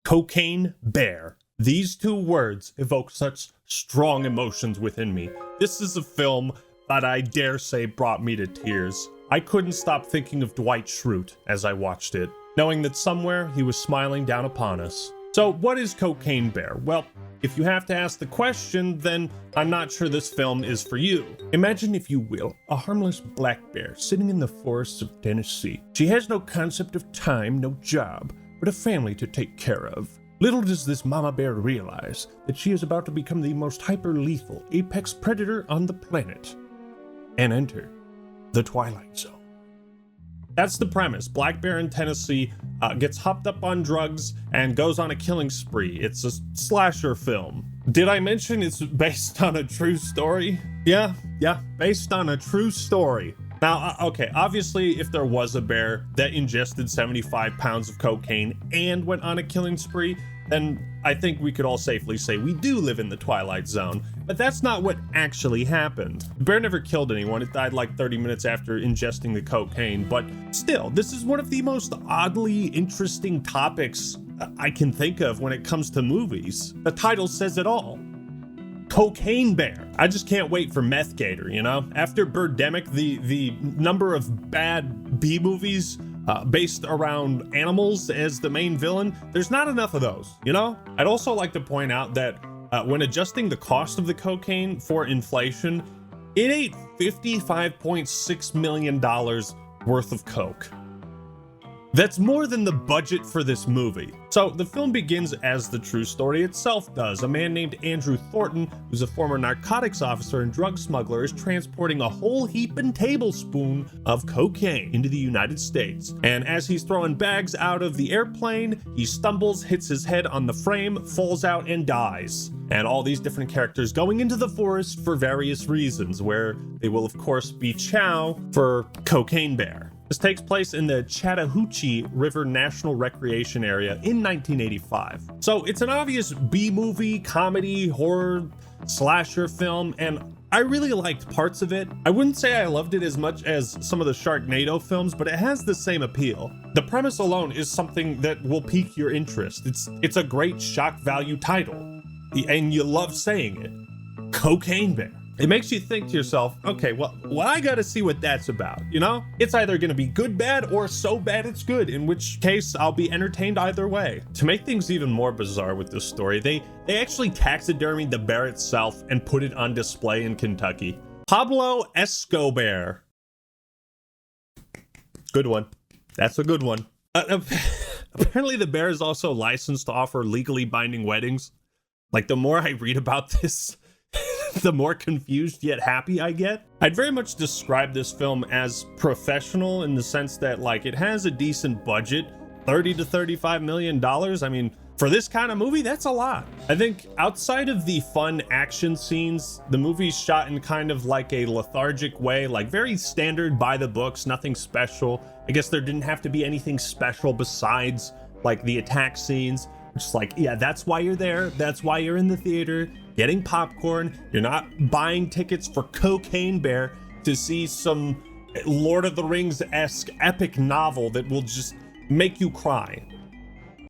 Cocaine Bear. These two words evoke such strong emotions within me. This is a film that I dare say brought me to tears. I couldn't stop thinking of Dwight Schrute as I watched it, knowing that somewhere he was smiling down upon us. So what is Cocaine Bear? Well, if you have to ask the question, then I'm not sure this film is for you. Imagine, if you will, a harmless black bear sitting in the forests of Tennessee. She has no concept of time, no job, but a family to take care of. Little does this mama bear realize that she is about to become the most hyper-lethal apex predator on the planet. And enter the Twilight Zone. That's the premise. Black bear in Tennessee gets hopped up on drugs and goes on a killing spree. It's a slasher film. Did I mention it's based on a true story? Yeah, based on a true story. Now, okay, obviously, if there was a bear that ingested 75 pounds of cocaine and went on a killing spree, then I think we could all safely say we do live in the Twilight Zone. But that's not what actually happened. The bear never killed anyone. It died like 30 minutes after ingesting the cocaine. But still, this is one of the most oddly interesting topics I can think of when it comes to movies. The title says it all. Cocaine Bear. I just can't wait for Meth Gator, you know? After Birdemic, the number of bad B movies based around animals as the main villain, there's not enough of those, you know? I'd also like to point out that when adjusting the cost of the cocaine for inflation, it ate $55.6 million worth of coke. That's more than the budget for this movie. So the film begins as the true story itself does. A man named Andrew Thornton, who's a former narcotics officer and drug smuggler, is transporting a whole heap and tablespoon of cocaine into the United States. And as he's throwing bags out of the airplane, he stumbles, hits his head on the frame, falls out, and dies. And all these different characters going into the forest for various reasons, where they will of course be chow for Cocaine Bear. This takes place in the Chattahoochee River National Recreation Area in 1985. So it's an obvious B-movie, comedy, horror, slasher film, and I really liked parts of it. I wouldn't say I loved it as much as some of the Sharknado films, but it has the same appeal. The premise alone is something that will pique your interest. It's a great shock value title, and you love saying it. Cocaine Bear. It makes you think to yourself, okay, well, I gotta see what that's about, you know? It's either gonna be good bad or so bad it's good, in which case I'll be entertained either way. To make things even more bizarre with this story, they actually taxidermied the bear itself and put it on display in Kentucky. Pablo Escobar. Good one. That's a good one. Apparently the bear is also licensed to offer legally binding weddings. Like, the more I read about this, the more confused yet happy I get. I'd very much describe this film as professional in the sense that, like, it has a decent budget, $30 to $35 million. I mean, for this kind of movie, that's a lot. I think outside of the fun action scenes, the movie's shot in kind of like a lethargic way, like very standard by the books, nothing special. I guess there didn't have to be anything special besides like the attack scenes. Just like, yeah, that's why you're there. That's why you're in the theater getting popcorn. You're not buying tickets for Cocaine Bear to see some Lord of the Rings-esque epic novel that will just make you cry.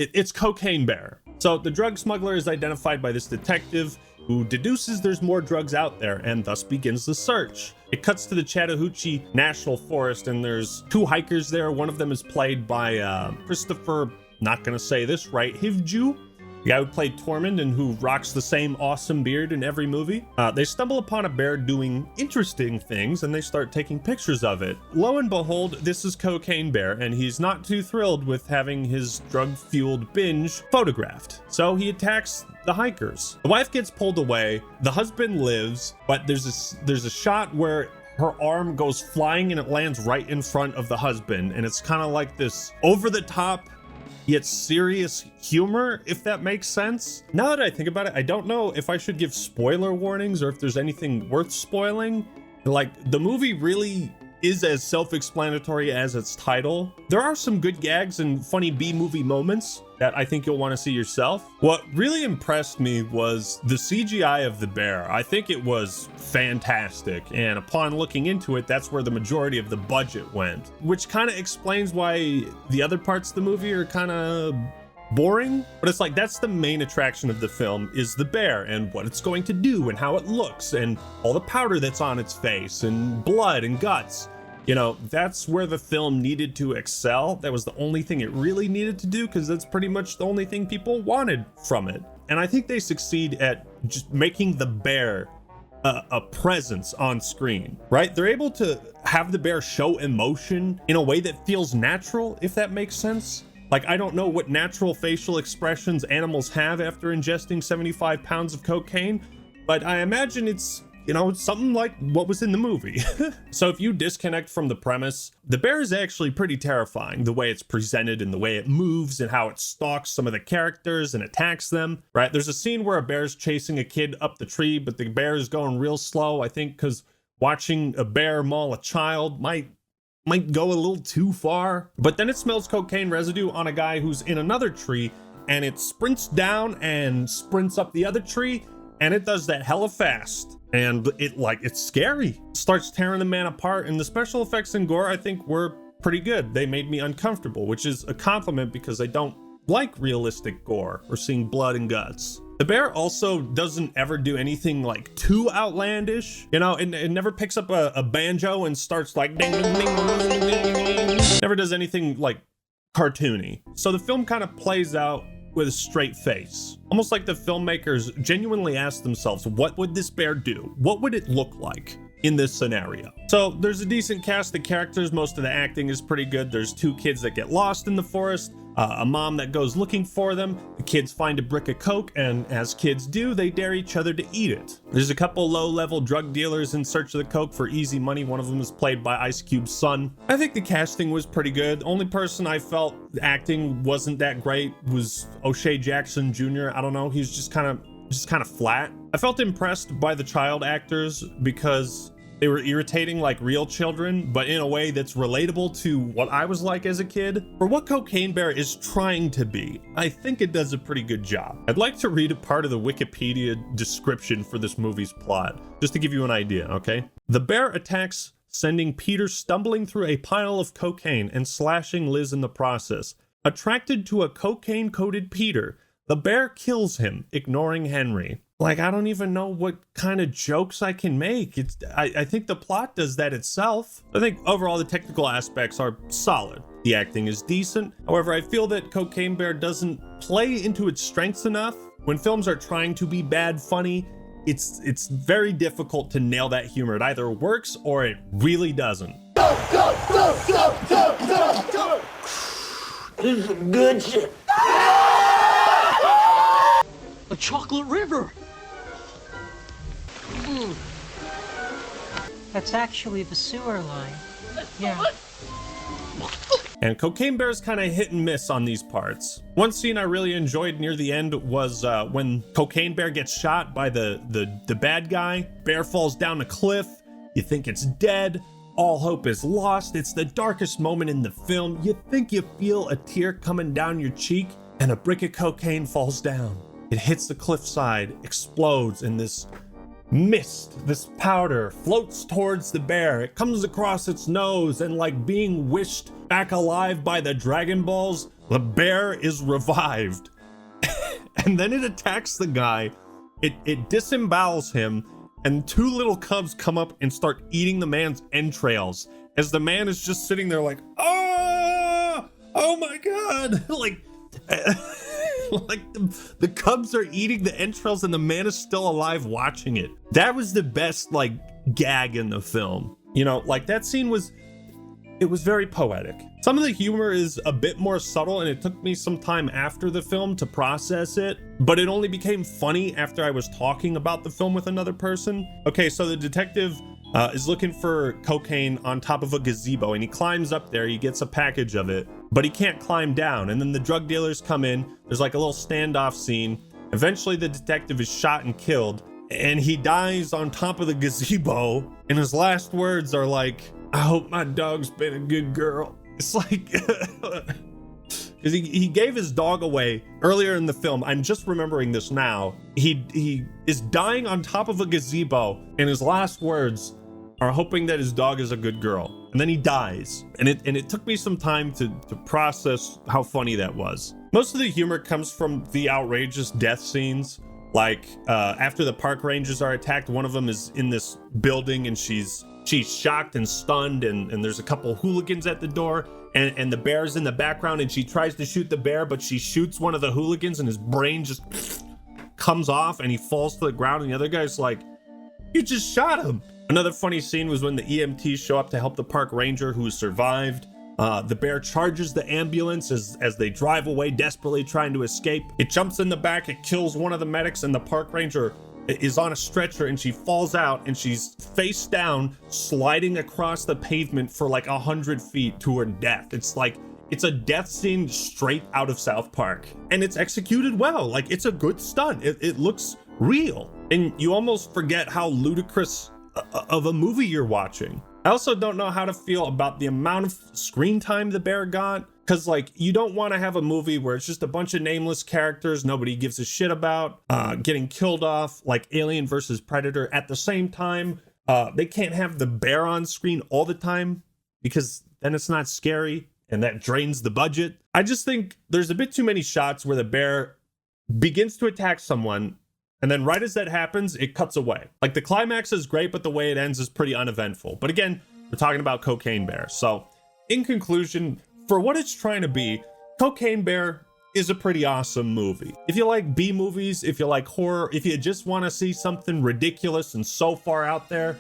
It's Cocaine Bear. So the drug smuggler is identified by this detective who deduces there's more drugs out there and thus begins the search. It cuts to the Chattahoochee National Forest and there's two hikers there. One of them is played by Christopher, not gonna say this right, Hivju, the guy who played Tormund and who rocks the same awesome beard in every movie. They stumble upon a bear doing interesting things and they start taking pictures of it. Lo and behold, this is Cocaine Bear and he's not too thrilled with having his drug-fueled binge photographed. So he attacks the hikers. The wife gets pulled away, the husband lives, but there's a shot where her arm goes flying and it lands right in front of the husband, and it's kind of like this over-the-top yet serious humor, if that makes sense. Now that I think about it, I don't know if I should give spoiler warnings or if there's anything worth spoiling. Like, the movie really is as self-explanatory as its title. There are some good gags and funny B-movie moments that I think you'll want to see yourself. What really impressed me was the CGI of the bear. I think it was fantastic, and upon looking into it, that's where the majority of the budget went, which kind of explains why the other parts of the movie are kind of boring, but it's like that's the main attraction of the film is the bear and what it's going to do and how it looks and all the powder that's on its face and blood and guts. You know, that's where the film needed to excel. That was the only thing it really needed to do, because that's pretty much the only thing people wanted from it. And I think they succeed at just making the bear a presence on screen, right? They're able to have the bear show emotion in a way that feels natural, if that makes sense. Like, I don't know what natural facial expressions animals have after ingesting 75 pounds of cocaine, but I imagine it's, you know, something like what was in the movie. So if you disconnect from the premise, the bear is actually pretty terrifying, the way it's presented and the way it moves and how it stalks some of the characters and attacks them, right? There's a scene where a bear's chasing a kid up the tree, but the bear is going real slow, I think because watching a bear maul a child might go a little too far. But then it smells cocaine residue on a guy who's in another tree, and it sprints down and sprints up the other tree, and it does that hella fast. And it's scary. It starts tearing the man apart, and the special effects and gore, I think, were pretty good. They made me uncomfortable, which is a compliment because I don't like realistic gore or seeing blood and guts. The bear also doesn't ever do anything like too outlandish. You know, it never picks up a banjo and starts like ding, ding, ding, ding, ding, ding. Never does anything like cartoony. So the film kind of plays out with a straight face. Almost like the filmmakers genuinely asked themselves, what would this bear do? What would it look like in this scenario? So there's a decent cast of characters. Most of the acting is pretty good. There's two kids that get lost in the forest, a mom that goes looking for them. The kids find a brick of coke, and as kids do, they dare each other to eat it. There's a couple low-level drug dealers in search of the coke for easy money. One of them is played by Ice Cube's son. I think the casting was pretty good. The only person I felt acting wasn't that great was O'Shea Jackson Jr. I don't know, he's just kind of flat. I felt impressed by the child actors because they were irritating like real children, but in a way that's relatable to what I was like as a kid. For what Cocaine Bear is trying to be, I think it does a pretty good job. I'd like to read a part of the Wikipedia description for this movie's plot, just to give you an idea, okay? The bear attacks, sending Peter stumbling through a pile of cocaine and slashing Liz in the process. Attracted to a cocaine-coated Peter, the bear kills him, ignoring Henry. Like, I don't even know what kind of jokes I can make. I think the plot does that itself. I think overall the technical aspects are solid. The acting is decent. However, I feel that Cocaine Bear doesn't play into its strengths enough. When films are trying to be bad funny, it's very difficult to nail that humor. It either works or it really doesn't. Go, go, go, go, go, go, go. This is some good shit. A chocolate river. That's actually the sewer line. Yeah. And Cocaine Bear's kind of hit and miss on these parts. One scene I really enjoyed near the end was when Cocaine Bear gets shot by the bad guy. Bear falls down a cliff. You think it's dead. All hope is lost. It's the darkest moment in the film. You think you feel a tear coming down your cheek, and a brick of cocaine falls down. It hits the cliffside, explodes, and this mist, this powder, floats towards the bear. It comes across its nose, and like being wished back alive by the Dragon Balls, the bear is revived. And then it attacks the guy. It disembowels him, and two little cubs come up and start eating the man's entrails as the man is just sitting there like, oh my god. Like the cubs are eating the entrails and the man is still alive watching it. That was the best like gag in the film. You know, like that scene was very poetic. Some of the humor is a bit more subtle, and it took me some time after the film to process it, but it only became funny after I was talking about the film with another person. Okay, so the detective is looking for cocaine on top of a gazebo, and he climbs up there, he gets a package of it, but he can't climb down. And then the drug dealers come in, there's like a little standoff scene. Eventually the detective is shot and killed, and he dies on top of the gazebo, and his last words are like, I hope my dog's been a good girl. It's like, because he gave his dog away earlier in the film. I'm just remembering this now. He is dying on top of a gazebo, and his last words are hoping that his dog is a good girl. And then he dies. And it took me some time to process how funny that was. Most of the humor comes from the outrageous death scenes. Like after the park rangers are attacked, one of them is in this building and she's shocked and stunned, and there's a couple hooligans at the door, and the bear's in the background, and she tries to shoot the bear, but she shoots one of the hooligans and his brain just comes off and he falls to the ground, and the other guy's like, "You just shot him." Another funny scene was when the EMTs show up to help the park ranger who survived. The bear charges the ambulance as they drive away, desperately trying to escape. It jumps in the back, it kills one of the medics, and the park ranger is on a stretcher, and she falls out, and she's face down, sliding across the pavement for like 100 feet to her death. It's a death scene straight out of South Park, and it's executed well. Like, it's a good stunt. It looks real, and you almost forget how ludicrous of a movie you're watching. I also don't know how to feel about the amount of screen time the bear got, because like, you don't want to have a movie where it's just a bunch of nameless characters nobody gives a shit about getting killed off, like Alien versus Predator. At the same time, they can't have the bear on screen all the time, because then it's not scary and that drains the budget. I just think there's a bit too many shots where the bear begins to attack someone, and then right as that happens, it cuts away. Like, the climax is great, but the way it ends is pretty uneventful. But again, we're talking about Cocaine Bear. So in conclusion, for what it's trying to be, Cocaine Bear is a pretty awesome movie. If you like B movies, if you like horror, if you just want to see something ridiculous and so far out there,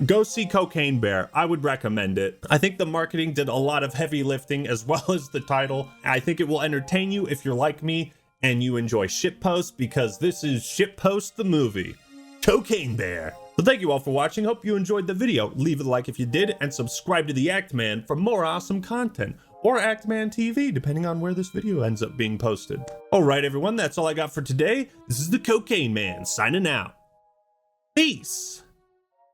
go see Cocaine Bear. I would recommend it. I think the marketing did a lot of heavy lifting, as well as the title. I think it will entertain you if you're like me and you enjoy shitpost, because this is Shitpost the movie, Cocaine Bear. So thank you all for watching. Hope you enjoyed the video. Leave a like if you did, and subscribe to the Act Man for more awesome content, or Act Man TV, depending on where this video ends up being posted. All right, everyone, that's all I got for today. This is the Cocaine Man signing out. Peace.